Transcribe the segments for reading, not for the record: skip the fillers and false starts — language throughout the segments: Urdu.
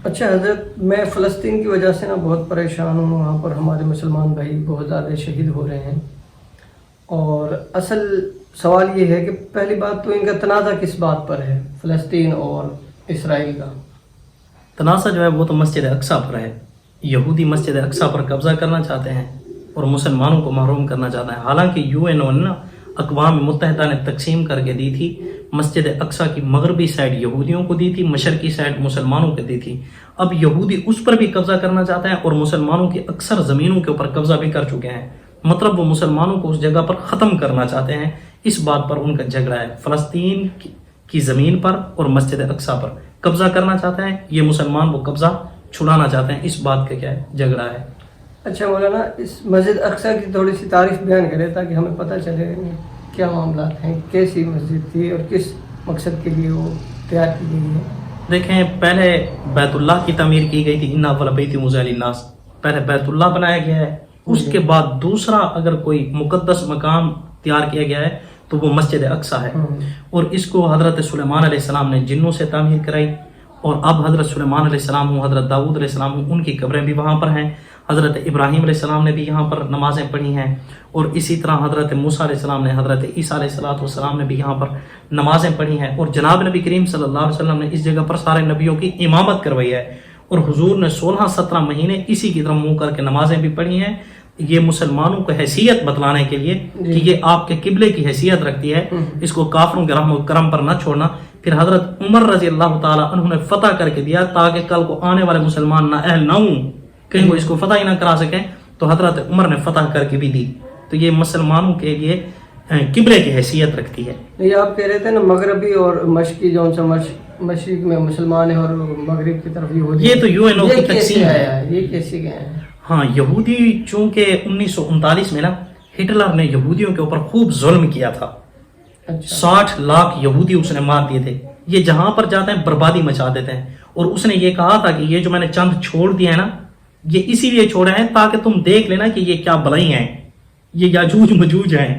اچھا حضرت، میں فلسطین کی وجہ سے نا بہت پریشان ہوں. وہاں پر ہمارے مسلمان بھائی بہت زیادہ شہید ہو رہے ہیں. اور اصل سوال یہ ہے کہ پہلی بات تو ان کا تنازع کس بات پر ہے، فلسطین اور اسرائیل کا؟ تنازع جو ہے وہ تو مسجد اقصیٰ پر ہے. یہودی مسجد اقصیٰ پر قبضہ کرنا چاہتے ہیں اور مسلمانوں کو محروم کرنا چاہتے ہیں. حالانکہ یو این او نے اقوام متحدہ نے تقسیم کر کے دی تھی. مسجد اقصیٰ کی مغربی سائڈ یہودیوں کو دی تھی، مشرقی سائڈ مسلمانوں کو دی تھی. اب یہودی اس پر بھی قبضہ کرنا چاہتے ہیں اور مسلمانوں کی اکثر زمینوں کے اوپر قبضہ بھی کر چکے ہیں. مطلب وہ مسلمانوں کو اس جگہ پر ختم کرنا چاہتے ہیں. اس بات پر ان کا جھگڑا ہے. فلسطین کی زمین پر اور مسجد اقصیٰ پر قبضہ کرنا چاہتے ہیں، یہ مسلمان وہ قبضہ چھڑانا چاہتے ہیں. اس بات کا کیا ہے جھگڑا ہے. اچھا مولانا، اس مسجد اقصیٰ کی تھوڑی سی تعریف بیان کرے تاکہ ہمیں پتہ چلے کیا معاملات ہیں، کیسی مسجد تھی اور کس مقصد کے لیے وہ تیار کی گئی ہے. دیکھیں، پہلے بیت اللہ کی تعمیر کی گئی تھی. اِنَّ أَوَّلَ بَيْتٍ وُضِعَ لِلنَّاسِ، پہلے بیت اللہ بنایا گیا ہے. اس کے بعد دوسرا اگر کوئی مقدس مقام تیار کیا گیا ہے تو وہ مسجد اقصیٰ ہے. اور اس کو حضرت سلیمان علیہ السلام نے جنوں سے تعمیر کرائی. اور اب حضرت سلیمان علیہ السلام ہوں، حضرت داؤد علیہ السلام ہوں، ان کی قبریں بھی وہاں پر ہیں. حضرت ابراہیم علیہ السلام نے بھی یہاں پر نمازیں پڑھی ہیں. اور اسی طرح حضرت موسیٰ علیہ السلام نے، حضرت عیسیٰ علیہ السلام نے بھی یہاں پر نمازیں پڑھی ہیں. اور جناب نبی کریم صلی اللہ علیہ وسلم نے اس جگہ پر سارے نبیوں کی امامت کروائی ہے. اور حضور نے 16-17 مہینے اسی کی طرف منہ کر کے نمازیں بھی پڑھی ہیں. یہ مسلمانوں کو حیثیت بتلانے کے لیے کہ یہ آپ کے قبلے کی حیثیت رکھتی ہے، اس کو کافروں کے رحم و کرم پر نہ چھوڑنا. پھر حضرت عمر رضی اللہ تعالیٰ عنہ نے فتح کر کے دیا تاکہ کل کو آنے والے مسلمان نہ اہل نہ ہوں، کہیں وہ اس کو فتح ہی نہ کرا سکیں. تو حضرت عمر نے فتح کر کے بھی دی. تو یہ مسلمانوں کے لیے قبلے کی حیثیت رکھتی ہے. یہ آپ کہہ رہے تھے نا مغربی اور مشرقی، جو سا مشرق میں مسلمان ہیں اور مغرب کی طرف یہودی، یہ تو یو این او کی تقسیم ہے. یہ کیسے گئے ہیں؟ ہاں، یہودی چونکہ 1939 میں نا ہٹلر نے یہودیوں کے اوپر خوب ظلم کیا تھا. 60 لاکھ یہودی اس نے مار دیے تھے. یہ جہاں پر جاتے ہیں بربادی مچا دیتے ہیں. اور اس نے یہ کہا تھا کہ یہ جو میں نے چند چھوڑ دیے ہیں نا، یہ اسی لیے چھوڑے ہیں تاکہ تم دیکھ لینا کہ یہ کیا بلائی ہیں، یہ یاجوج مجوج ہیں.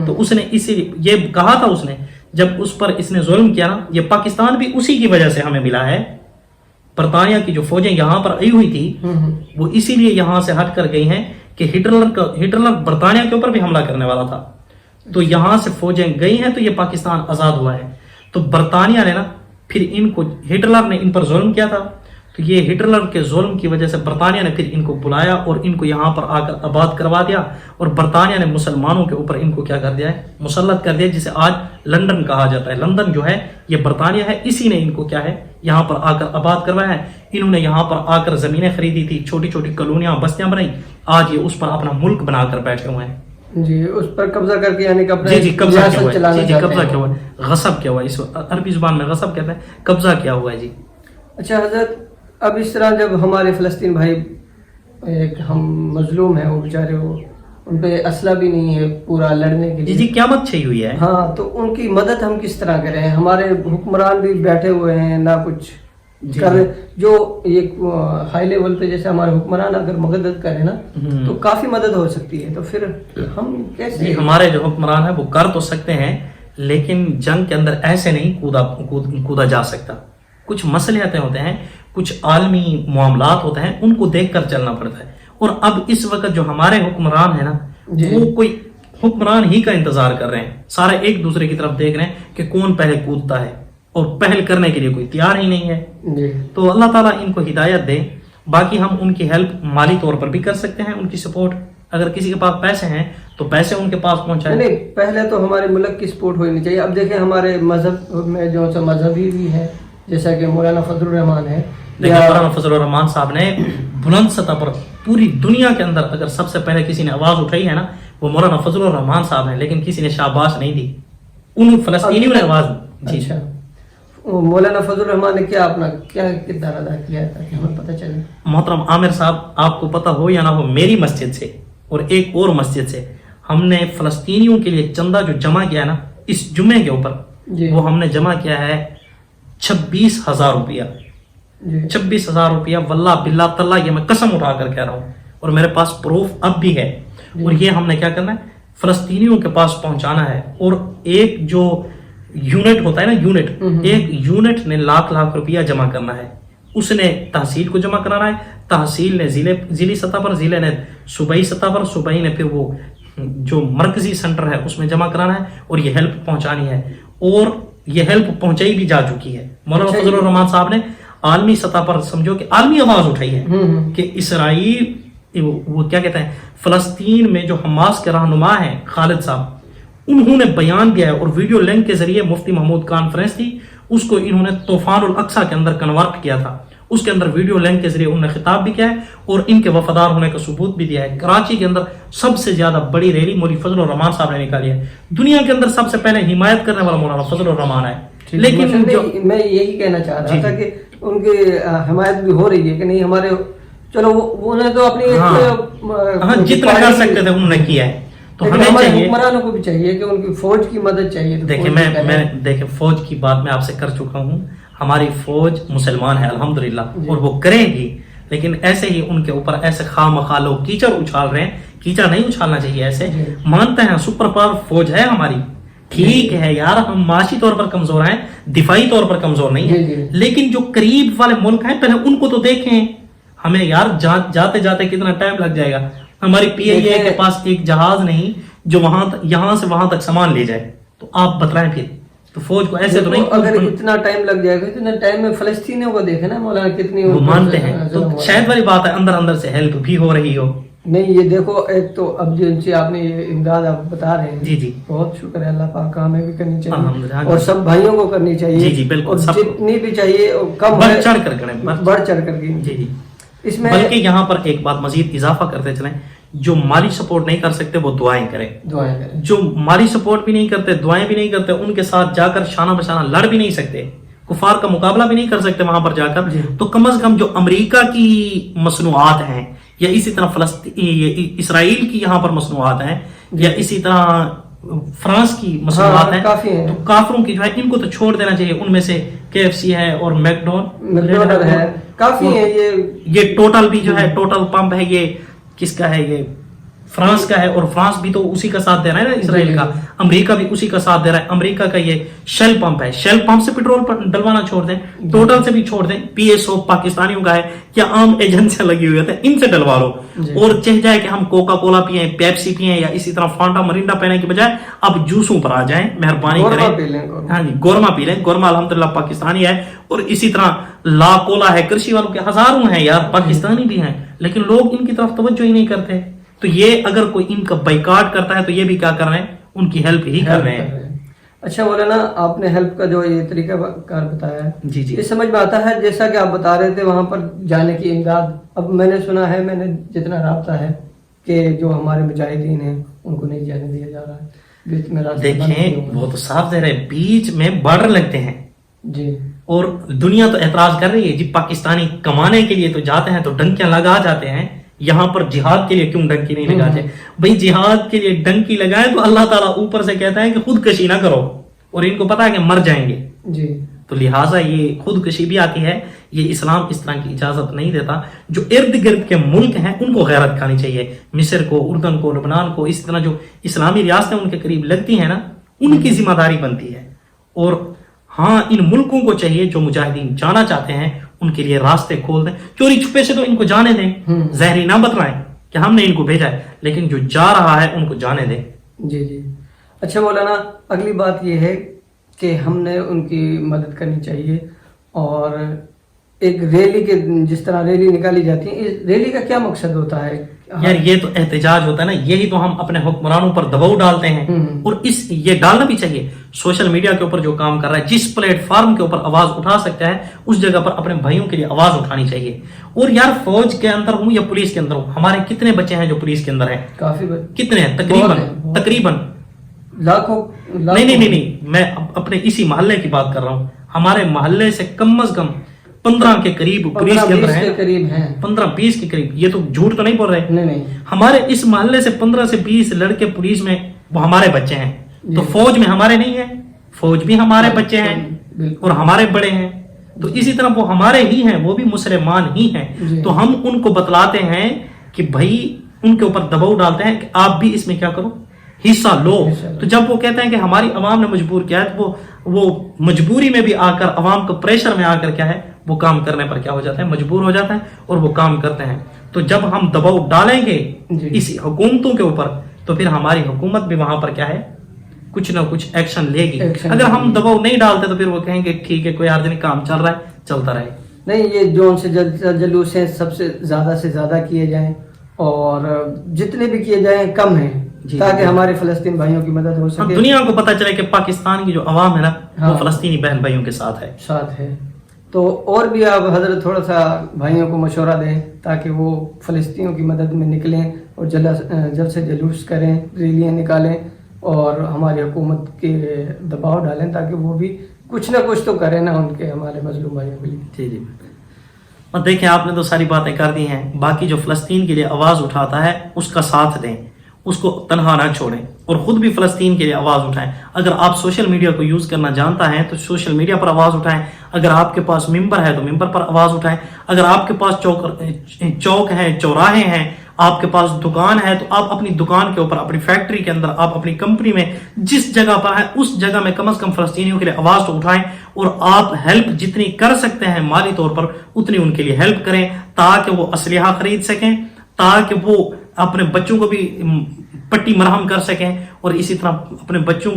تو اس نے اسی لیے یہ کہا تھا. اس نے جب اس پر اس نے ظلم کیا نا، یہ پاکستان بھی اسی کی وجہ سے ہمیں ملا ہے. برطانیہ کی جو فوجیں یہاں پر آئی ہوئی تھی وہ اسی لیے یہاں سے ہٹ کر گئی ہیں کہ ہٹلر برطانیہ کے اوپر بھی حملہ کرنے والا تھا. تو یہاں سے فوجیں گئی ہیں تو یہ پاکستان آزاد ہوا ہے. تو برطانیہ نے نا پھر ان کو، ہٹلر نے ان پر ظلم کیا تھا. تو یہ ہٹلر کے ظلم کی وجہ سے برطانیہ نے پھر ان کو بلایا اور ان کو یہاں پر آ کر آباد کروا دیا. اور برطانیہ نے مسلمانوں کے اوپر ان کو کیا کر دیا ہے، مسلط کر دیا، جسے آج لندن کہا جاتا ہے. لندن جو ہے یہ برطانیہ ہے. اسی نے ان کو کیا ہے یہاں پر آ کر آباد کروایا ہے. انہوں نے یہاں پر آ کر زمینیں خریدی تھی، چھوٹی چھوٹی کالونیاں بستیاں بنائی. آج یہ اس پر اپنا ملک بنا کر بیٹھے ہوئے ہیں. جی، اس پر قبضہ کر کے یعنی کہ قبضہ کیا ہوا ہے، غصب کیا ہوا ہے. اس عربی زبان میں غصب کہتے ہیں، قبضہ کیا ہوا ہے. جی اچھا حضرت، اب اس طرح جب ہمارے فلسطین بھائی ایک ہم مظلوم ہیں، وہ بیچارے وہ ان پہ اسلحہ بھی نہیں ہے پورا لڑنے کے لیے. جی قیامت چھئی ہوئی ہے. ہاں، تو ان کی مدد ہم کس طرح کریں؟ ہمارے حکمران بھی بیٹھے ہوئے ہیں نہ کچھ کر، جو ایک ہائی لیول پہ جیسے ہمارے حکمران اگر مدد کریں نا تو کافی مدد ہو سکتی ہے. تو پھر ہم کیسے؟ ہمارے جو حکمران ہیں وہ کر تو سکتے ہیں، لیکن جنگ کے اندر ایسے نہیں کودا جا سکتا. کچھ مصلحتیں ہوتے ہیں، کچھ عالمی معاملات ہوتے ہیں، ان کو دیکھ کر چلنا پڑتا ہے. اور اب اس وقت جو ہمارے حکمران ہیں نا وہ کوئی حکمران ہی کا انتظار کر رہے ہیں. سارے ایک دوسرے کی طرف دیکھ رہے ہیں کہ کون پہلے کودتا ہے، اور پہل کرنے کے لیے کوئی تیار ہی نہیں ہے. تو اللہ تعالیٰ ان کو ہدایت دے. باقی ہم ان کی ہیلپ مالی طور پر بھی کر سکتے ہیں، ان کی سپورٹ. اگر کسی کے پاس پیسے ہیں تو پیسے ان کے پاس پہنچائیں. نہیں، پہلے تو ہمارے ملک کی سپورٹ ہونی چاہیے. اب دیکھیں ہمارے مذہب میں جو سا مذہبی بھی ہے، جیسا کہ مولانا فضل الرحمان ہے. مولانا فضل الرحمان صاحب نے بلند سطح پر پوری دنیا کے اندر اگر سب سے پہلے کسی نے آواز اٹھائی ہے نا وہ مولانا فضل الرحمان صاحب ہیں، لیکن کسی نے شاباش نہیں دی. ان فلسطینیوں نے آواز دی. اچھا، مولانا فضل الرحمان نے کیا اپنا کیا کردار ادا کیا ہے تاکہ ہمیں پتہ چلے؟ محترم عامر صاحب، آپ کو پتہ ہو یا نہ ہو، میری مسجد سے اور ایک اور مسجد سے ہم نے فلسطینیوں کے لیے چندہ جو جمع کیا ہے نا اس جمعے کے اوپر، وہ ہم نے جمع کیا ہے 26,000 روپیہ. 26,000 روپیہ. واللہ باللہ تاللہ یہ میں قسم اٹھا کر کہہ رہا ہوں اور میرے پاس پروف اب بھی ہے. اور یہ ہم نے کیا کرنا ہے، فلسطینیوں کے پاس پہنچانا ہے. اور ایک جو یونٹ ہوتا ہے نا، ایک یونٹ نے لاکھ روپیہ جمع کرنا ہے. اس نے تحصیل کو جمع کرانا ہے، تحصیل نے ضلعی سطح پر، ضلع نے صوبائی سطح پر، صوبائی نے پھر وہ جو مرکزی سینٹر ہے اس میں جمع کرانا ہے اور یہ ہیلپ پہنچانی ہے، اور یہ ہیلپ پہنچائی بھی جا چکی ہے۔ مولانا فضل الرحمان صاحب نے عالمی سطح پر سمجھو کہ عالمی آواز اٹھائی ہے کہ اسرائیل وہ کیا کہتے ہیں، فلسطین میں جو حماس کے رہنما ہیں خالد صاحب، انہوں نے بیان دیا ہے، اور ویڈیو لنک کے ذریعے مفتی محمود کانفرنس تھی، اس کو انہوں نے طوفان الاقصی کے اندر کنورٹ کیا تھا، اس کے اندر ویڈیو لنک کے ذریعے انہوں نے خطاب بھی کیا ہے اور ان کے وفادار ہونے کا ثبوت بھی دیا ہے۔ کراچی کے اندر سب سے زیادہ بڑی ریلی مولوی فضل الرحمان صاحب نے نکالی ہے، دنیا کے اندر سب سے پہلے حمایت کرنے والا مولانا فضل الرحمان ہے۔ لیکن میں یہی کہنا چاہ رہا تھا کہ ان کی حمایت بھی ہو رہی ہے کہ نہیں، ہمارے چلو انہیں تو اپنی جتنا کر سکتے تھے انہوں نے کیا ہے، تو ہمیں چاہیے حکمرانوں کو بھی چاہیے کہ ان کی فوج کی مدد چاہیے۔ دیکھیں میں فوج کی بات میں آپ سے کر چکا ہوں، ہماری فوج مسلمان ہے الحمدللہ اور وہ کرے گی، لیکن ایسے ہی ان کے اوپر ایسے خواہ مخواہ لوگ کیچڑ اچھال رہے ہیں، کیچڑ نہیں اچھالنا چاہیے ایسے۔ مانتے ہیں سپر پاور فوج ہے ہماری، ٹھیک ہے یار، ہم معاشی طور پر کمزور ہیں، دفاعی طور پر کمزور نہیں ہیں، لیکن جو قریب والے ملک ہیں پہلے ان کو تو دیکھیں۔ ہمیں یار جاتے جاتے کتنا ٹائم لگ جائے گا، ہماری پی آئی اے کے پاس ایک جہاز نہیں جو یہاں سے وہاں تک سامان لے جائے، تو آپ بتلائیں پھر تو فوج کو ایسے تو نہیں۔ اگر اتنا ٹائم لگ جائے گا، اتنا ٹائم میں فلسطینیوں کو دیکھیں نا مولانا، کتنی وہ مانتے ہیں، تو شاید والی بات ہے اندر اندر سے ہیلپ بھی ہو رہی ہو۔ نہیں یہ دیکھو، ایک تو اب جن سے آپ نے یہ امداد آپ بتا رہے ہیں، جی بہت شکر ہے، اللہ پاک کا، ہمیں بھی کرنی چاہیے اور سب بھائیوں کو کرنی چاہیے، جی بالکل، اور جتنی بھی چاہیے کم بڑھ چڑھ کر کریں، بڑھ چڑھ کر کی۔ جی اس میں بلکہ یہاں پر ایک بات مزید اضافہ کرتے چلیں، جو مالی سپورٹ نہیں کر سکتے وہ دعائیں کریں، جو مالی سپورٹ بھی نہیں کرتے، دعائیں بھی نہیں کرتے، ان کے ساتھ جا کر شانہ بشانہ لڑ بھی نہیں سکتے، کفار کا مقابلہ بھی نہیں کر سکتے وہاں پر جا کر، تو کم از کم جو امریکہ کی مصنوعات ہیں یا اسی طرح اسرائیل کی یہاں پر مصنوعات ہیں یا اسی طرح فرانس کی مصنوعات ہیں، تو کافروں کی جو ہے ان کو تو چھوڑ دینا چاہیے۔ ان میں سے KFC ہے اور میکڈونلڈ ہے، کافی ہے۔ یہ ٹوٹل بھی جو ہے، ٹوٹل پمپ ہے، یہ کس کا ہے؟ یہ فرانس کا ہے، اور فرانس بھی تو اسی کا ساتھ دے رہا ہے نا اسرائیل کا، امریکہ بھی اسی کا ساتھ دے رہا ہے۔ امریکہ کا یہ شیل پمپ ہے، شیل پمپ سے پیٹرول ڈلوانا چھوڑ دیں، ٹوٹل سے بھی چھوڑ دیں، PSO پاکستانیوں کا ہے یا عام ایجنسیاں لگی ہوئی ہیں، ان سے ڈلوا لو، اور چاہ جائے کہ ہم کوکا کولا پئیں، پیپسی پئیں یا اسی طرح فانٹا مرینڈا پینے کی بجائے اب جوسوں پر آ جائیں، مہربانی کریں۔ ہاں جی، گورما پی لیں، گورما الحمدللہ پاکستانی ہے، اور اسی طرح لا کولا ہے، کرشی والوں کے ہزاروں ہیں یار، پاکستانی بھی ہیں، لیکن لوگ ان کی طرف توجہ ہی نہیں کرتے۔ تو یہ اگر کوئی ان کا بائیکاٹ کرتا ہے تو یہ بھی کیا کر رہے ہیں، ان کی ہیلپ ہی کر رہے ہیں۔ اچھا مولانا، آپ نے ہیلپ کا جو یہ طریقہ کار بتایا ہے، جی یہ سمجھ میں آتا ہے، جیسا کہ آپ بتا رہے تھے وہاں پر جانے کی امداد، اب میں نے سنا ہے، میں نے جتنا رابطہ ہے کہ جو ہمارے مجاہدین ہیں ان کو نہیں جانے دیا جا رہا ہے، بیچ میں راستے دیکھیں وہ تو صاف دے رہے، بیچ میں بارڈر لگتے ہیں جی، اور دنیا تو اعتراض کر رہی ہے جی، پاکستانی کمانے کے لیے تو جاتے ہیں تو ڈنکیاں لگا جاتے ہیں، یہاں پر جہاد کے لیے کیوں ڈنکی نہیں لگاتے؟ بھائی جہاد کے لیے ڈنکی لگائیں تو اللہ تعالیٰ اوپر سے کہتا ہے کہ خودکشی نہ کرو، اور ان کو پتا ہے کہ مر جائیں گے جی، تو لہٰذا یہ خودکشی بھی آتی ہے، یہ اسلام اس طرح کی اجازت نہیں دیتا۔ جو ارد گرد کے ملک ہیں ان کو غیرت کھانی چاہیے، مصر کو، اردن کو، لبنان کو، اسی طرح جو اسلامی ریاستیں ان کے قریب لگتی ہیں نا، ان کی ذمہ داری بنتی ہے۔ اور ہاں، ان ملکوں کو چاہیے جو مجاہدین جانا چاہتے ہیں ان کے لیے راستے کھول دیں، چوری چھپے سے تو ان کو جانے دیں، ظاہری نہ بتلائیں کہ ہم نے ان کو بھیجا ہے، لیکن جو جا رہا ہے ان کو جانے دیں۔ جی۔ اچھا مولانا، اگلی بات یہ ہے کہ ہم نے ان کی مدد کرنی چاہیے، اور ایک ریلی کے جس طرح ریلی نکالی جاتی ہے، اس ریلی کا کیا مقصد ہوتا ہے؟ یار یہ تو احتجاج ہوتا ہے نا، یہی تو ہم اپنے حکمرانوں پر دباؤ ڈالتے ہیں، اور یہ ڈالنا بھی چاہیے۔ سوشل میڈیا کے اوپر جو کام کر رہا ہے، جس پلیٹ فارم کے اوپر آواز اٹھا سکتا ہے اس جگہ پر اپنے بھائیوں کے لیے آواز اٹھانی چاہیے۔ اور یار فوج کے اندر ہوں یا پولیس کے اندر ہوں، ہمارے کتنے بچے ہیں جو پولیس کے اندر ہیں؟ کافی کتنے ہیں؟ تقریباً لاکھوں۔ نہیں، میں اپنے اسی محلے کی بات کر رہا ہوں، ہمارے محلے سے کم از کم 15 کے قریب پولیس کے اندر ہیں، 15-20 کے قریب، یہ تو جھوٹ تو نہیں بول رہے، نہیں، ہمارے اس محلے سے 15 سے 20 لڑکے پولیس میں، وہ ہمارے بچے ہیں، تو فوج میں ہمارے نہیں ہیں، فوج بھی ہمارے بچے ہیں اور ہمارے بڑے ہیں، تو اسی طرح وہ ہمارے ہی ہیں، وہ بھی مسلمان ہی ہیں، تو ہم ان کو بتلاتے ہیں کہ بھائی، ان کے اوپر دباؤ ڈالتے ہیں کہ آپ بھی اس میں کیا کرو، حصہ لو۔ تو جب وہ کہتے ہیں کہ ہماری عوام نے مجبور کیا ہے، تو وہ مجبوری میں بھی آ کر، عوام کو پریشر میں آ کر کیا ہے، وہ کام کرنے پر کیا ہو جاتا ہے، مجبور ہو جاتا ہے اور وہ کام کرتے ہیں. تو جب ہم دباؤ ڈالیں گے اس حکومتوں کے اوپر تو پھر ہماری حکومت بھی وہاں پر کیا ہے، کچھ نہ کچھ ایکشن لے گی. اگر ہم دباؤ نہیں ڈالتے تو پھر وہ کہیں گے ٹھیک ہے کوئی آدمی کام چل رہا ہے چلتا رہے. نہیں، یہ جو ان سے جلوس ہیں سب سے زیادہ کیے جائیں اور جتنے بھی کیے جائیں کم ہیں تاکہ ہمارے فلسطین بھائیوں کی مدد ہو سکے. دنیا کو پتہ چلے کہ پاکستان کی جو عوام ہے نا وہ فلسطینی بہن بھائیوں کے ساتھ ہے. تو اور بھی آپ حضرت تھوڑا سا بھائیوں کو مشورہ دیں تاکہ وہ فلسطینیوں کی مدد میں نکلیں اور جلد سے جلوس کریں، ریلیاں نکالیں اور ہماری حکومت کے دباؤ ڈالیں تاکہ وہ بھی کچھ نہ کچھ تو کریں نا ان کے ہمارے مظلوم بھائیوں کے لیے. جی. اور دیکھیں آپ نے تو ساری باتیں کر دی ہیں، باقی جو فلسطین کے لیے آواز اٹھاتا ہے اس کا ساتھ دیں، اس کو تنہا نہ چھوڑیں اور خود بھی فلسطین کے لیے آواز اٹھائیں. اگر آپ سوشل میڈیا کو یوز کرنا جانتا ہے تو سوشل میڈیا پر آواز اٹھائیں. اگر آپ کے پاس ممبر ہے تو ممبر پر آواز اٹھائیں. اگر آپ کے پاس چوک ہے، چوراہے ہیں، آپ کے پاس دکان ہے تو آپ اپنی دکان کے اوپر، اپنی فیکٹری کے اندر، آپ اپنی کمپنی میں جس جگہ پر ہے اس جگہ میں کم از کم فلسطینیوں کے لیے آواز تو اٹھائیں اور آپ ہیلپ جتنی کر سکتے ہیں مالی طور پر اتنی ان کے لیے ہیلپ کریں تاکہ وہ اسلحہ خرید سکیں، تاکہ وہ اپنے بچوں کو بھی پٹی مرہم کر سکیں اور اسی طرح اپنے بچوں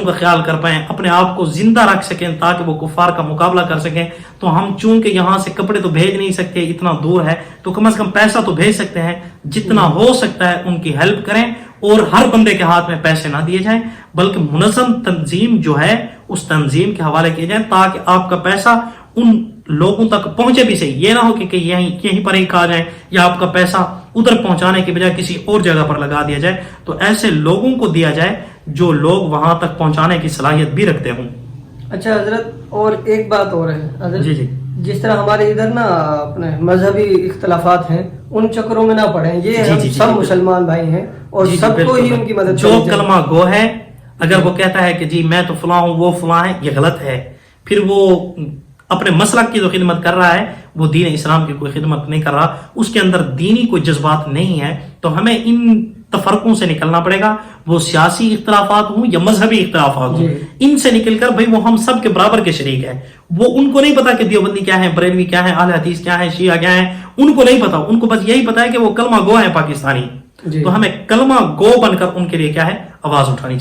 کا خیال کر پائیں، اپنے آپ کو زندہ رکھ سکیں تاکہ وہ کفار کا مقابلہ کر سکیں. تو ہم چونکہ یہاں سے کپڑے تو بھیج نہیں سکتے، اتنا دور ہے، تو کم از کم پیسہ تو بھیج سکتے ہیں. جتنا ہو سکتا ہے ان کی ہیلپ کریں اور ہر بندے کے ہاتھ میں پیسے نہ دیے جائیں بلکہ منظم تنظیم جو ہے اس تنظیم کے حوالے کیے جائیں تاکہ آپ کا پیسہ ان لوگوں تک پہنچے بھی صحیح. یہ نہ ہو کہ یہیں پر ہی کھا جائیں یا آپ کا پیسہ ادھر پہنچانے کے بجائے کسی اور جگہ پر لگا دیا جائے. تو ایسے لوگوں کو دیا جائے جو لوگ وہاں تک پہنچانے کی صلاحیت بھی رکھتے ہوں. اچھا حضرت، اور ایک بات اور ہے حضرت. جی. جس طرح ہمارے ادھر نا اپنے مذہبی اختلافات ہیں ان چکروں میں نہ پڑیں. یہ سب مسلمان بھائی ہیں اور سب کو ہی ان کی مدد. جو کلمہ گو ہے اگر وہ کہتا ہے کہ جی میں تو فلاں ہوں وہ فلاں ہے، یہ غلط ہے. پھر وہ اپنے مسلک کی جو خدمت کر رہا ہے وہ دین اسلام کی کوئی خدمت نہیں کر رہا، اس کے اندر دینی کوئی جذبات نہیں ہے. تو ہمیں ان تفرقوں سے نکلنا پڑے گا، وہ سیاسی اختلافات ہوں یا مذہبی اختلافات ہوں. ان سے نکل کر بھائی وہ ہم سب کے برابر کے شریک ہیں. وہ ان کو نہیں پتا کہ دیوبندی کیا ہے، بریلوی کیا ہے، اہل حدیث کیا ہے، شیعہ کیا ہے، ان کو نہیں پتا. ان کو بس یہی پتا ہے کہ وہ کلمہ گو ہے پاکستانی. تو ہمیں کلمہ گو بن کر ان کے لیے کیا ہے آواز اٹھانی چاہیے.